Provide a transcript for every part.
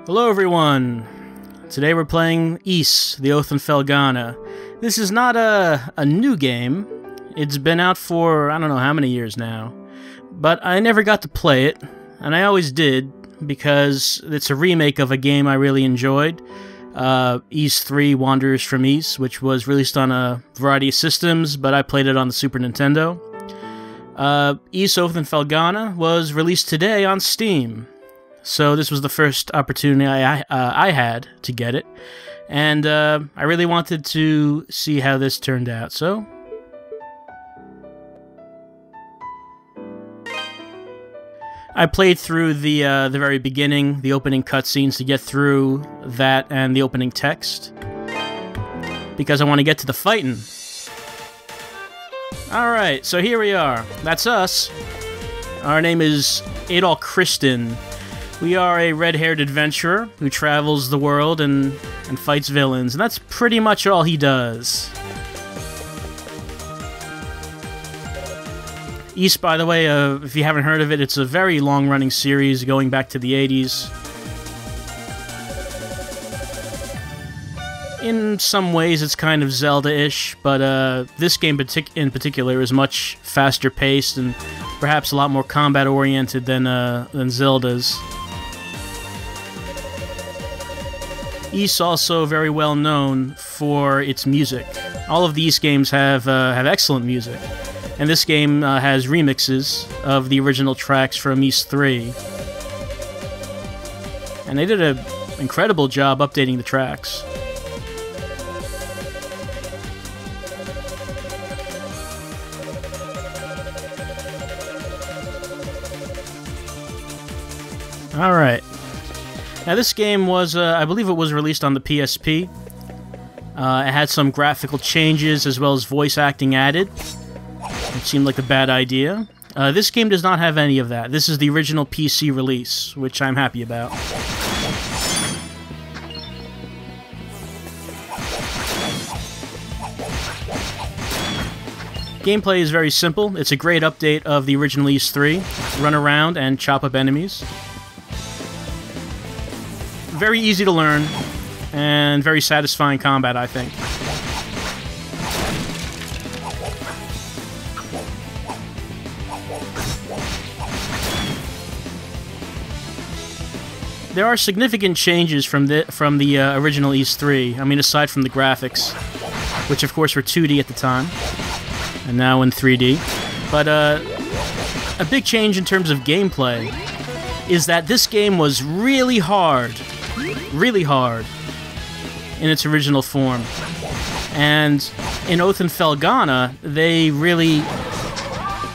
Hello everyone! Today we're playing Ys, the Oath in Felghana. This is not a new game. It's been out for I don't know how many years now. But I never got to play it, and I always did, because it's a remake of a game I really enjoyed. Ys 3 Wanderers from Ys, which was released on a variety of systems, but I played it on the Super Nintendo. Ys Oath in Felghana was released today on Steam. So this was the first opportunity I had to get it, and I really wanted to see how this turned out, so... I played through the very beginning, the opening cutscenes, to get through that and the opening text, because I want to get to the fighting. Alright, so here we are. That's us. Our name is Adol Kristen. We are a red-haired adventurer who travels the world and fights villains, and that's pretty much all he does. Ys, by the way, if you haven't heard of it, it's a very long-running series going back to the 80s. In some ways, it's kind of Zelda-ish, but this game in particular is much faster-paced and perhaps a lot more combat-oriented than Zelda's. Ys also very well known for its music. All of these games have excellent music, and this game has remixes of the original tracks from Ys 3. And they did an incredible job updating the tracks. Alright. Now this game was, I believe it was released on the PSP. It had some graphical changes as well as voice acting added. It seemed like a bad idea. This game does not have any of that. This is the original PC release, which I'm happy about. Gameplay is very simple. It's a great update of the original Ys 3. Run around and chop up enemies. Very easy to learn, and very satisfying combat, I think. There are significant changes from the original Ys 3. I mean, aside from the graphics, which of course were 2D at the time, and now in 3D. But a big change in terms of gameplay is that this game was really hard in its original form. And in Oath in Felghana, they really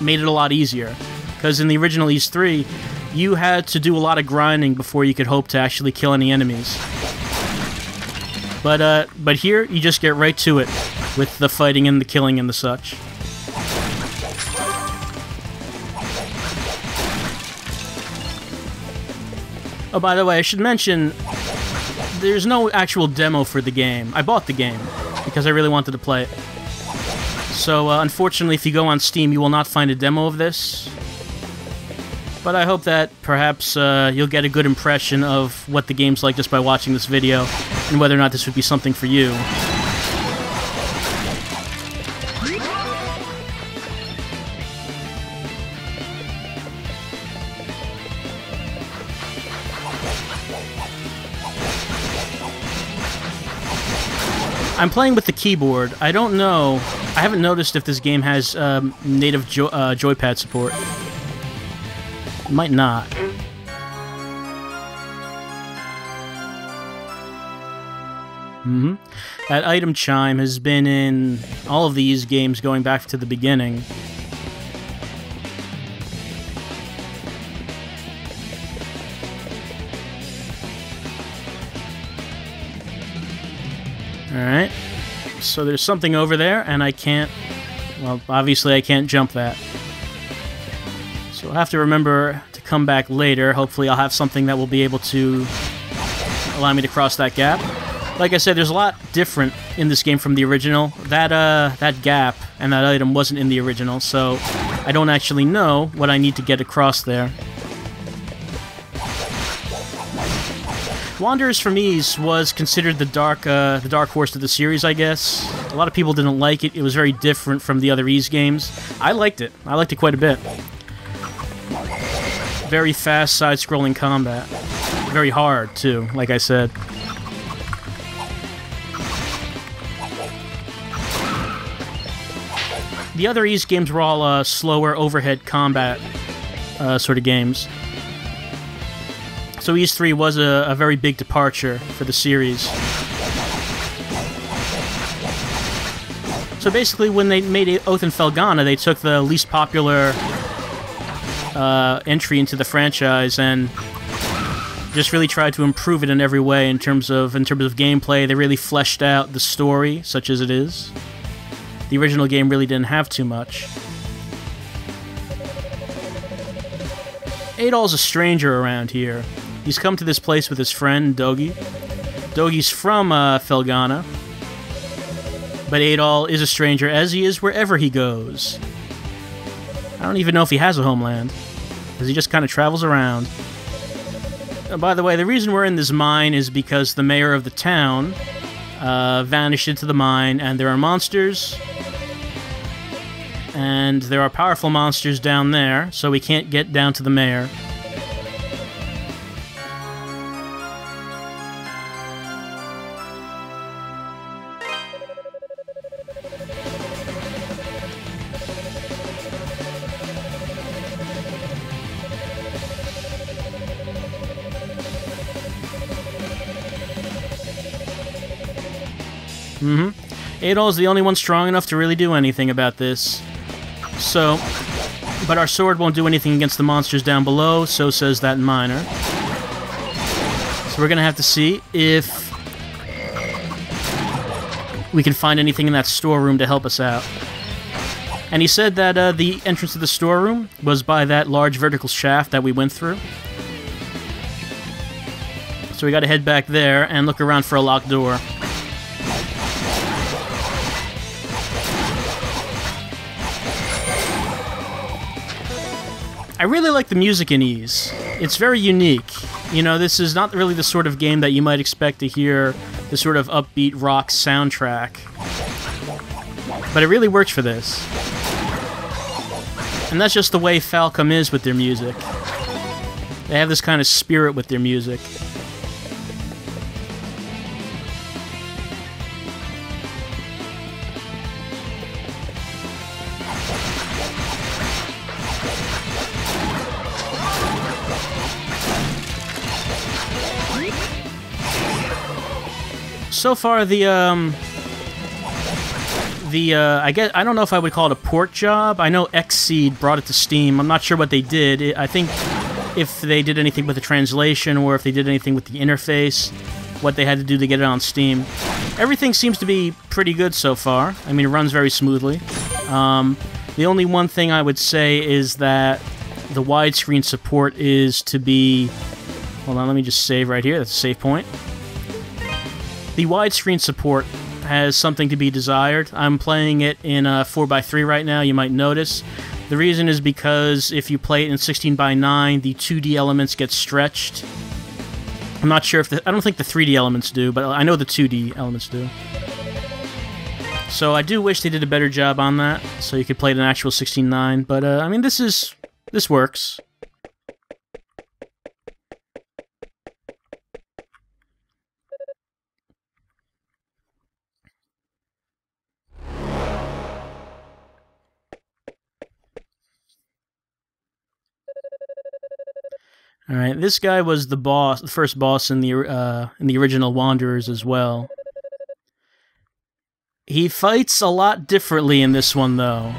made it a lot easier. Because in the original Ys 3, you had to do a lot of grinding before you could hope to actually kill any enemies. But here, you just get right to it with the fighting and the killing and the such. Oh, by the way, I should mention, there's no actual demo for the game. I bought the game because I really wanted to play it. So, unfortunately, if you go on Steam, you will not find a demo of this. But I hope that perhaps you'll get a good impression of what the game's like just by watching this video, and whether or not this would be something for you. I'm playing with the keyboard. I don't know. I haven't noticed if this game has native joypad support. It might not. That item chime has been in all of these games going back to the beginning. Alright, so there's something over there, and I can't... Well, obviously I can't jump that. So I'll have to remember to come back later. Hopefully I'll have something that will be able to allow me to cross that gap. Like I said, there's a lot different in this game from the original. That gap and that item wasn't in the original, so I don't actually know what I need to get across there. Wanderers from Ys was considered the dark horse of the series, I guess. A lot of people didn't like it. It was very different from the other Ys games. I liked it. I liked it quite a bit. Very fast side-scrolling combat. Very hard, too, like I said. The other Ys games were all slower overhead combat sort of games. So Ys 3 was a very big departure for the series. So basically, when they made Oath in Felghana, they took the least popular entry into the franchise and just really tried to improve it in every way in terms of gameplay. They really fleshed out the story, such as it is. The original game really didn't have too much. Adol's a stranger around here. He's come to this place with his friend, Dogi. Dogi's from Felghana. But Adol is a stranger, as he is wherever he goes. I don't even know if he has a homeland, because he just kind of travels around. By the way, the reason we're in this mine is because the mayor of the town vanished into the mine, and there are monsters. And there are powerful monsters down there, so we can't get down to the mayor. Adol's the only one strong enough to really do anything about this. So, but our sword won't do anything against the monsters down below, so says that miner. So we're gonna have to see if we can find anything in that storeroom to help us out. And he said that the entrance to the storeroom was by that large vertical shaft that we went through. So we gotta head back there and look around for a locked door. I really like the music in Ys. It's very unique. You know, this is not really the sort of game that you might expect to hear the sort of upbeat rock soundtrack. But it really works for this. And that's just the way Falcom is with their music. They have this kind of spirit with their music. So far, I don't know if I would call it a port job. I know Xseed brought it to Steam. I'm not sure what they did. I think if they did anything with the translation or if they did anything with the interface, what they had to do to get it on Steam. Everything seems to be pretty good so far. I mean, it runs very smoothly. The only one thing I would say is that the widescreen support is to be... Hold on, let me just save right here. That's a save point. The widescreen support has something to be desired. I'm playing it in 4:3 right now, you might notice. The reason is because if you play it in 16:9, the 2D elements get stretched. I'm not sure if I don't think the 3D elements do, but I know the 2D elements do. So I do wish they did a better job on that, so you could play it in actual 16:9, but I mean, this works. All right, this guy was the boss, the first boss in the original Wanderers as well. He fights a lot differently in this one, though.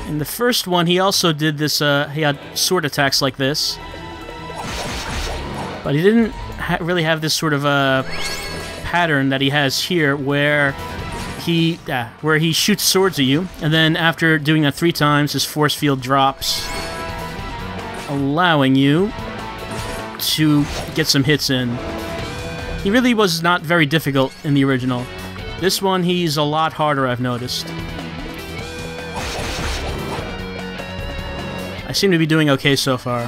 In the first one, he also did this. He had sword attacks like this, but he didn't really have this sort of pattern that he has here, where he shoots swords at you, and then after doing that 3 times, his force field drops, allowing you to get some hits in. He really was not very difficult in the original. This one, he's a lot harder, I've noticed. I seem to be doing okay so far.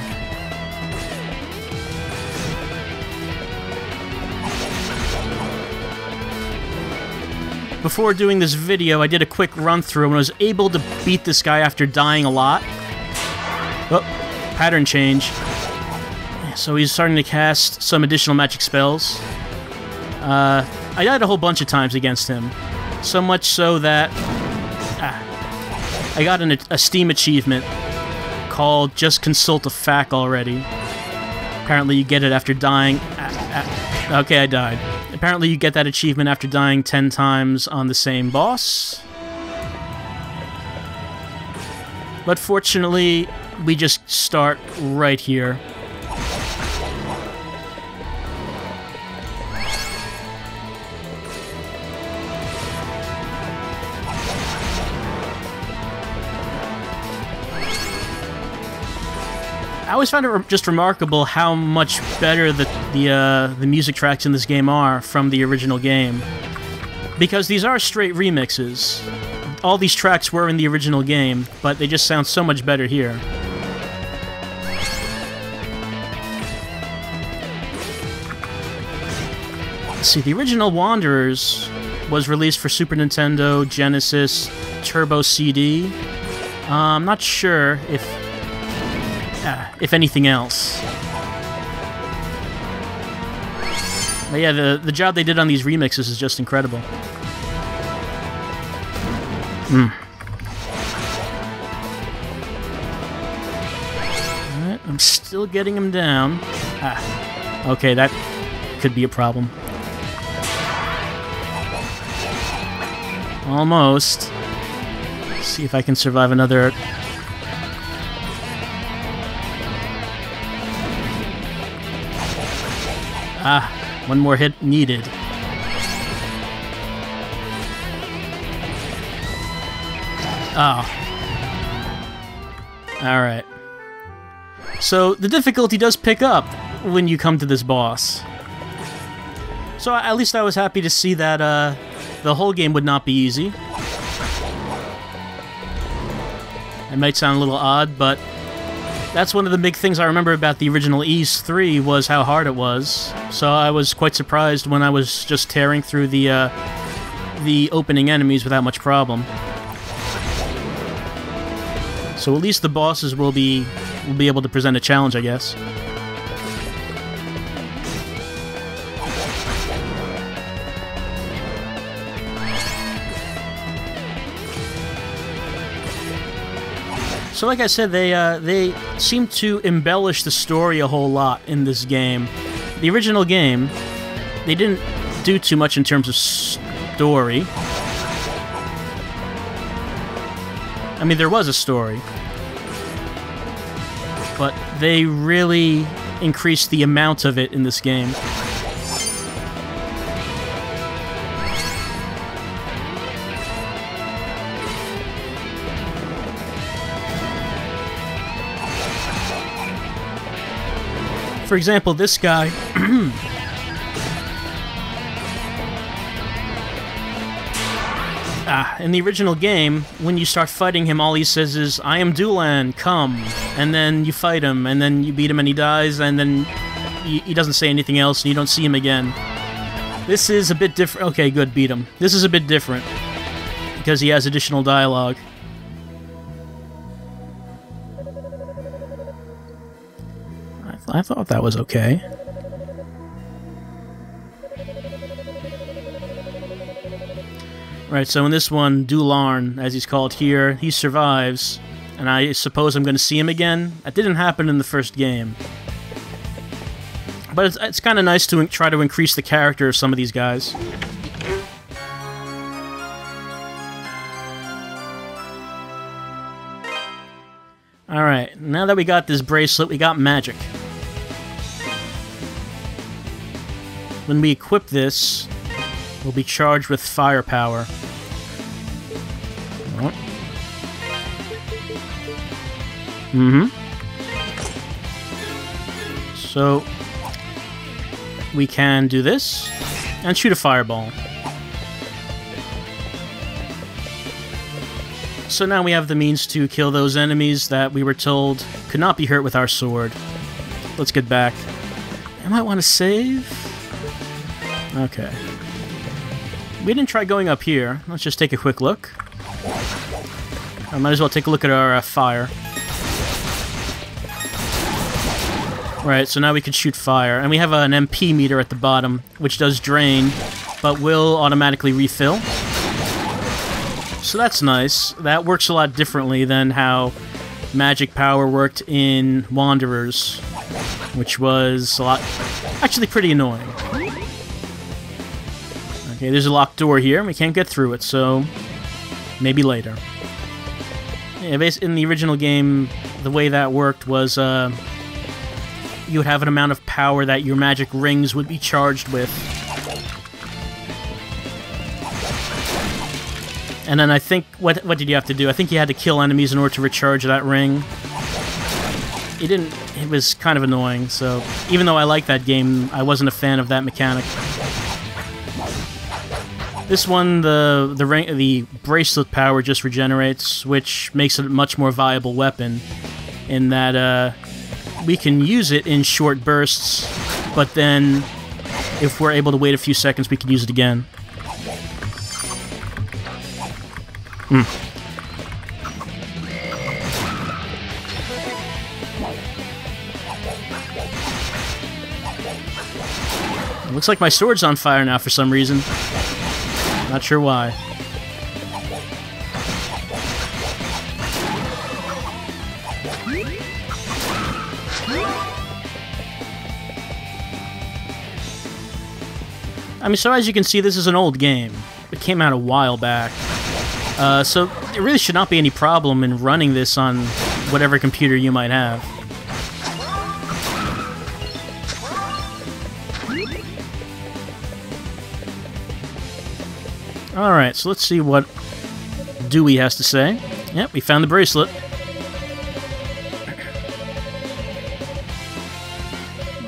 before doing this video, I did a quick run-through and was able to beat this guy after dying a lot. Oh, pattern change. So he's starting to cast some additional magic spells. I died a whole bunch of times against him. So much so that I got a Steam achievement called Just Consult a Fac already. Apparently you get it after dying... okay, I died. Apparently you get that achievement after dying 10 times on the same boss. But fortunately, we just start right here. I always found it just remarkable how much better the music tracks in this game are from the original game. Because these are straight remixes. All these tracks were in the original game, but they just sound so much better here. Let's see, the original Wanderers was released for Super Nintendo, Genesis, Turbo CD. I'm not sure if anything else. But yeah, the job they did on these remixes is just incredible. Alright, I'm still getting him down. Okay, that could be a problem. Almost. Let's see if I can survive another... one more hit needed. Oh. Alright. So, the difficulty does pick up when you come to this boss. So, at least I was happy to see that, the whole game would not be easy. It might sound a little odd, but that's one of the big things I remember about the original Ys 3 was how hard it was. So I was quite surprised when I was just tearing through the opening enemies without much problem. So at least the bosses will be able to present a challenge, I guess. So like I said, they seem to embellish the story a whole lot in this game. The original game, they didn't do too much in terms of story. I mean, there was a story. But they really increased the amount of it in this game. For example, this guy... in the original game, when you start fighting him, all he says is, "I am Dulan, come." And then you fight him, and then you beat him and he dies, and then he doesn't say anything else, and you don't see him again. This is a bit different. Okay, good, beat him. This is a bit different, because he has additional dialogue. I thought that was okay. Right, so in this one, Dularn, as he's called here, he survives, and I suppose I'm going to see him again. That didn't happen in the first game. But it's kind of nice to try to increase the character of some of these guys. Alright, now that we got this bracelet, we got magic. When we equip this, we'll be charged with firepower. So, we can do this, and shoot a fireball. So now we have the means to kill those enemies that we were told could not be hurt with our sword. Let's get back. I might want to save? Okay. we didn't try going up here. Let's just take a quick look. I might as well take a look at our fire. Right, so now we can shoot fire. And we have an MP meter at the bottom, which does drain, but will automatically refill. So that's nice. That works a lot differently than how magic power worked in Wanderers, which was a lot... actually pretty annoying. Okay, there's a locked door here, and we can't get through it, so maybe later. Yeah, in the original game, the way that worked was you would have an amount of power that your magic rings would be charged with. And then I think, what did you have to do? I think you had to kill enemies in order to recharge that ring. It was kind of annoying, so even though I liked that game, I wasn't a fan of that mechanic. This one, the bracelet power just regenerates, which makes it a much more viable weapon, in that we can use it in short bursts, but then if we're able to wait a few seconds, we can use it again. Looks like my sword's on fire now for some reason. Not sure why. I mean, so as you can see, this is an old game. It came out a while back. So there really should not be any problem in running this on whatever computer you might have. Alright, so let's see what Dewey has to say. Yep, we found the bracelet.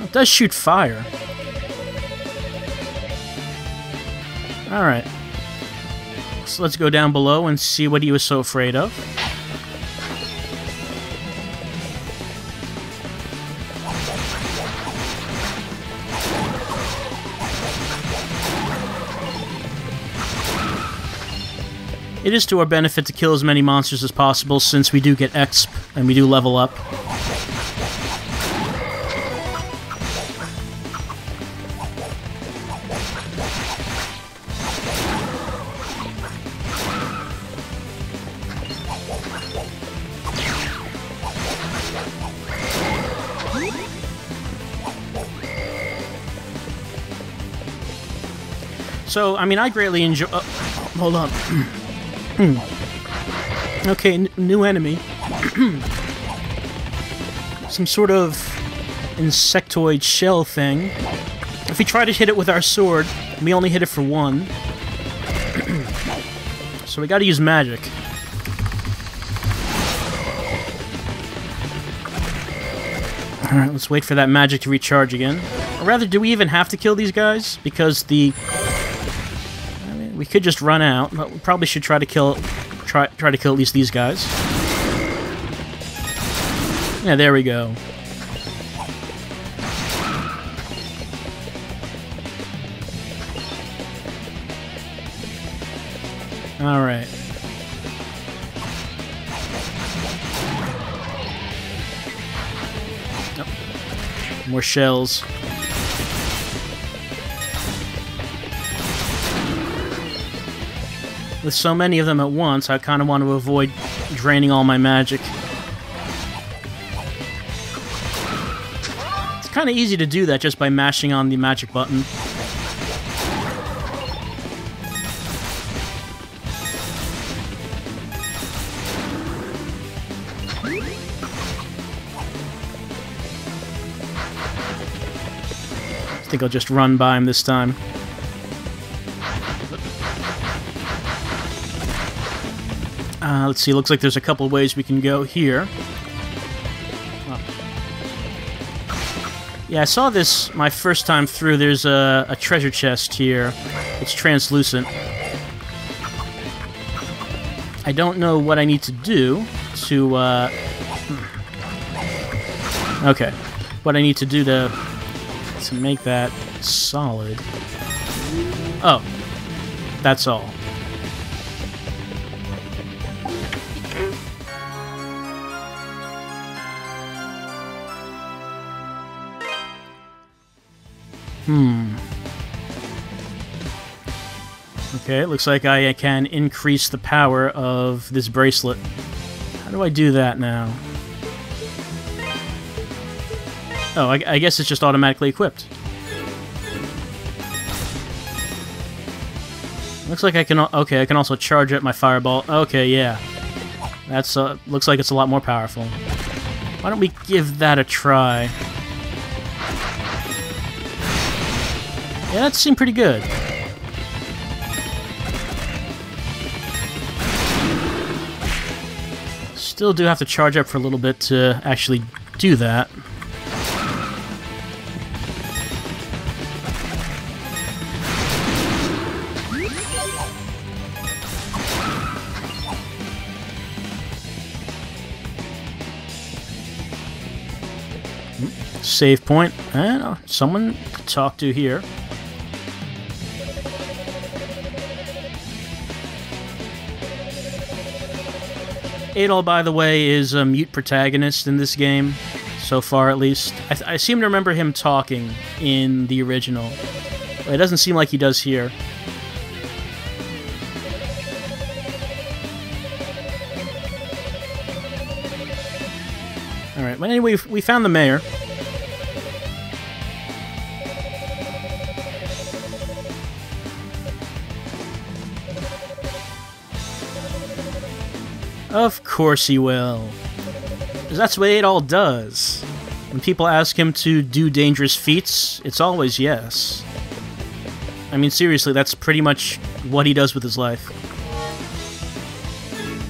It does shoot fire. Alright. So let's go down below and see what he was so afraid of. It is to our benefit to kill as many monsters as possible, since we do get exp and we do level up. So, I mean, I greatly enjoy... hold on. Okay, new enemy. Some sort of insectoid shell thing. If we try to hit it with our sword, we only hit it for one. So we gotta use magic. Alright, let's wait for that magic to recharge again. Or rather, do we even have to kill these guys? Because the... we could just run out, but we probably should try to kill at least these guys. Yeah, there we go. All right. Oh. More shells. With so many of them at once, I kind of want to avoid draining all my magic. It's kind of easy to do that just by mashing on the magic button. I think I'll just run by him this time. Let's see, looks like there's a couple of ways we can go here. Yeah, I saw this my first time through. There's a treasure chest here. It's translucent. I don't know what I need to do to, okay. What I need to do to make that solid. Oh. That's all. Okay, it looks like I can increase the power of this bracelet. How do I do that now? Oh, I guess it's just automatically equipped. Looks like I can... Okay, I can also charge up my fireball. Okay, yeah. That's, looks like it's a lot more powerful. Why don't we give that a try? Yeah, that seemed pretty good. Still do have to charge up for a little bit to actually do that. Save point, and someone to talk to here. Adol, by the way, is a mute protagonist in this game, so far at least. I seem to remember him talking in the original. But it doesn't seem like he does here. Alright, well anyway, we found the mayor. Of course he will. 'Cause that's what Adol does. When people ask him to do dangerous feats, it's always yes. I mean, seriously, that's pretty much what he does with his life.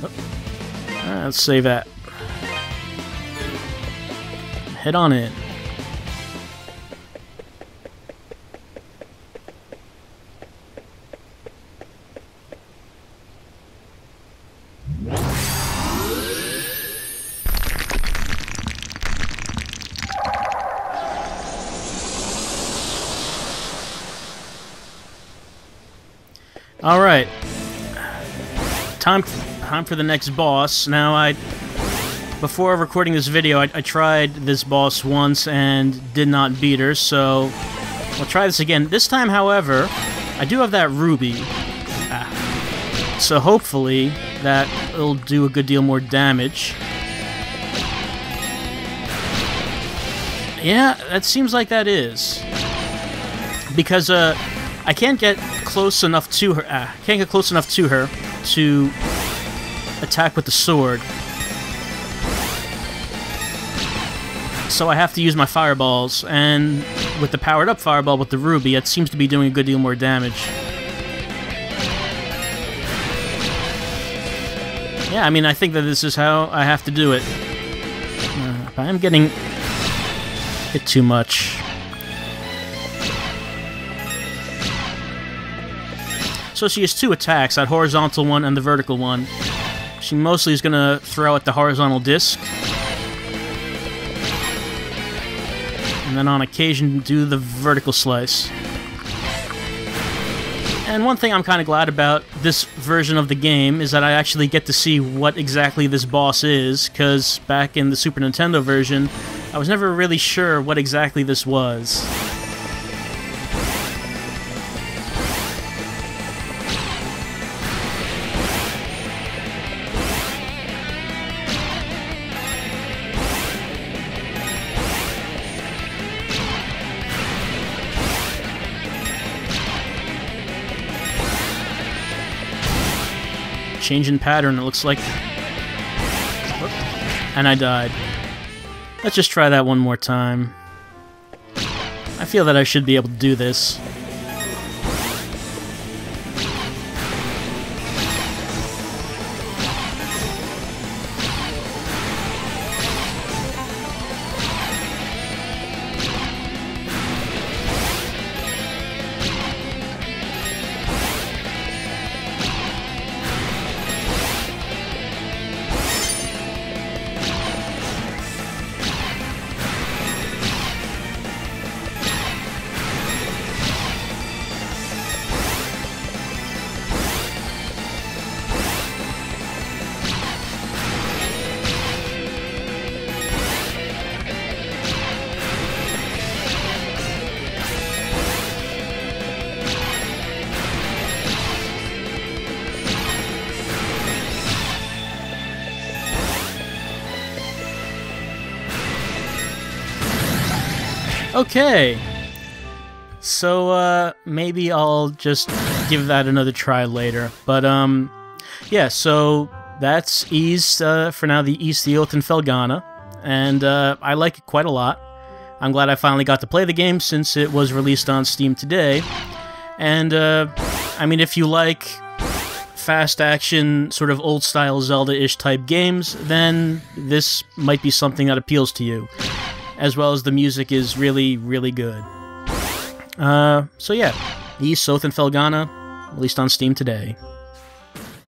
Oh. Let's save that. Head on in. All right, time for the next boss. Now, before recording this video, I tried this boss once and did not beat her, so I'll try this again. This time, however, I do have that ruby, so hopefully that will do a good deal more damage. Yeah, that seems like that is, because I can't get close enough to her. Can't get close enough to her to attack with the sword. So I have to use my fireballs, and with the powered up fireball with the ruby, it seems to be doing a good deal more damage. Yeah, I mean, I think that this is how I have to do it. But I'm getting it too much. So she has two attacks, that horizontal one and the vertical one. She mostly is going to throw at the horizontal disc. And then on occasion do the vertical slice. And one thing I'm kind of glad about this version of the game is that I actually get to see what exactly this boss is, because back in the Super Nintendo version, I was never really sure what exactly this was. Change in pattern, it looks like. And I died. Let's just try that one more time. I feel that I should be able to do this. Okay. So, maybe I'll just give that another try later. But, yeah, so that's Ys, for now, the Ys, the Oath, and Felghana. And, I like it quite a lot. I'm glad I finally got to play the game since it was released on Steam today. And, I mean, if you like fast action, sort of old-style Zelda-ish type games, then this might be something that appeals to you. As well as the music is really, really good. So yeah, Ys, Oath, and Felghana, released on Steam today.